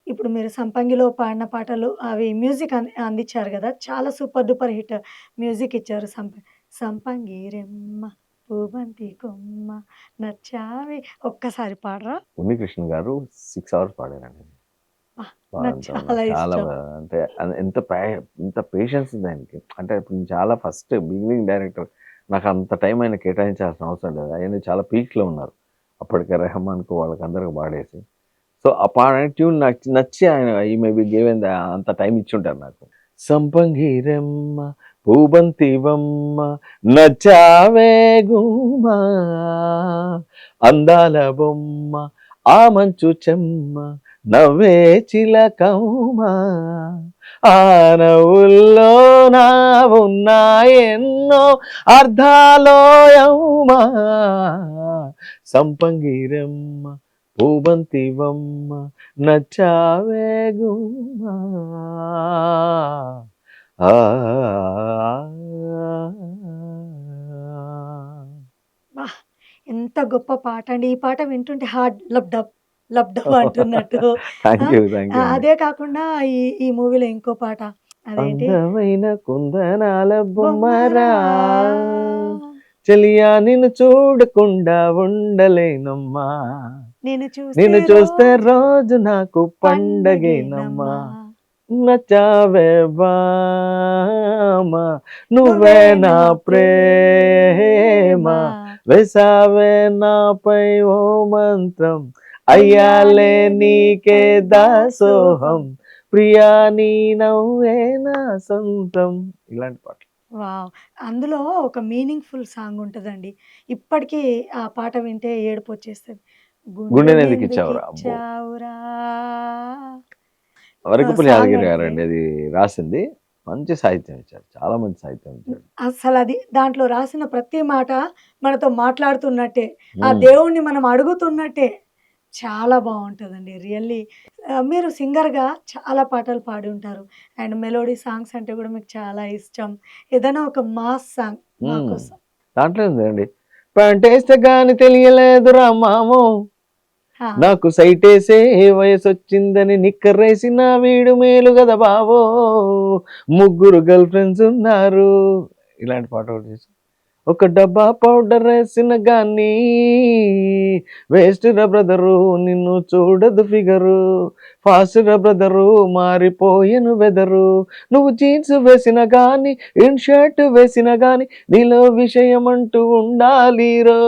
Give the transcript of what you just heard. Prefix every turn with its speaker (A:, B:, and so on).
A: ఇప్పుడు మీరు 'సంపంగిలో' పాడిన పాటలు అవి మ్యూజిక్ అందించారు గదా! చాలా సూపర్ డూపర్ హిట్ మ్యూజిక్ ఇచ్చారు. సంపంగి రెమ్మ పూబంతి కొమ్మ నచ్చావే ఒక్కసారి పాడరా?
B: ఉన్నికృష్ణ గారు 6 అవర్స్ పాడారండి.
A: అబ్బా! నాకు చాలా
B: చాలా
A: ఇష్టం.
B: అంటే ఎంత పేషెన్స్ ఉంది ఆయనకి. అంటే ఇప్పుడు నేను చాలా ఫస్ట్ బిగినింగ్ డైరెక్టర్. నాకు అంత టైం ఆయన కేటాయించాల్సిన అవసరం లేదు. ఆయన చాలా పీక్‌లో ఉన్నారు. అప్పటికే రెహమాన్‌కు వాళ్ళకందరికి పాడేసి. సో, ఆ పాడిన ట్యూన్ నాకు నచ్చి ఆయన ఈ మేబీ గివెన్ అంత టైం ఇచ్చుంటారు నాకు. సంపంగిరెమ్మ పూబంతివమ్మ నచ్చావే గుమ్మా అందాల బొమ్మ ఆ మంచు చెమ్మ నవ్వే చిలకమ్మా ఆ నవ్వుల్లో నా ఉన్నాయెన్నో అర్ధాలోయమ్మా సంపంగిరమ్మ పూబంతివమ్మ నచ్చావే గుమ్మా ఆ
A: అబ్బా! ఎంత గొప్ప పాటండి. ఈ పాట వింటుంటే heart lub dub lub dub అంటున్నట్టు. ఆ!
B: థ్యాంక్ యూ అండి.
A: అదే కాకుండా ఈ ఈ మూవీలో ఇంకో పాట అదేంటి
B: అందమైన కుందనాల బొమ్మరా
A: 'బొమ్మరా'
B: చెలియా నిన్ను చూడకుండా ఉండలేనమ్మా
A: నిన్ను చూస్తే
B: నిన్ను చూస్తే
A: రోజు
B: రోజు నాకు పండగేనమ్మా
A: పండగేనమ్మా
B: నచ్చావే బామ
A: నువ్వే
B: నువ్వే
A: నా
B: నా ప్రేమ
A: ప్రేమ
B: వేసావే నాపై ఓ మంత్రం
A: అయ్యాలే
B: అయ్యాలే నీకే
A: నీకే దాసోహం.
B: దాసోహం ప్రియా నీ నవ్వే నా సొంతం ఇలాంటి పాటలు
A: వావ్! అందులో ఒక మీనింగ్‌ఫుల్ సాంగ్ ఉంటదండి. ఇప్పటికీ ఆ పాట వింటే ఏడుపొచ్చేస్తది.
B: గుండెనెందుకు ఇచ్చావురా అబ్బో
A: గుండెనెందుకిచ్చావురా ఆ
B: వరకపల్లి
A: సాంగ్
B: యాదగిరి
A: ఉంటది.
B: గారండి అది రాసింది మంచి సాహిత్యం ఇచ్చారు చాలా మంచి సాహిత్యం ఇచ్చారు
A: అసలది దాంట్లో రాసిన ప్రతి మాట మనతో మాట్లాడుతున్నట్టే. ఆ
B: ఉమ్.
A: దేవుడిని మనం అడుగుతున్నట్టే. చాలా బావుంటదండి. రియల్లీ మీరు సింగర్‌గా చాలా పాటలు పాడి ఉంటారు. అండ్ మెలోడీ సాంగ్స్ అంటే గూడా మీకు చాలా ఇష్టం. ఏదైనా ఒక మాస్ సాంగ్ మా
B: ఉమ్.
A: కోసం.
B: దాంట్లో ఉందండి పంటేస్తే గాని తెలియలేదురా మామో
A: ఆ!
B: నాకు సైటేసే వయసొచ్చిందని నిక్కరేసిన వీడు మేలు కదా బావో ముగ్గురు గర్ల్ ఫ్రెండ్స్ ఉన్నారు ఇలాంటి పాట ఒకటి చేసి ఒక డబ్బా పౌడర్ వేసిన గాని వేస్ట్ రా బ్రదరు నిన్ను చూడదు ఫిగరు ఫాస్ట్ రా బ్రదరు మారిపోయేను వెదరు నువ్వు జీన్స్ వేసిన గాని ఇన్ షర్ట్ వేసిన గాని నీలో విషయం అంటూ ఉండాలిరో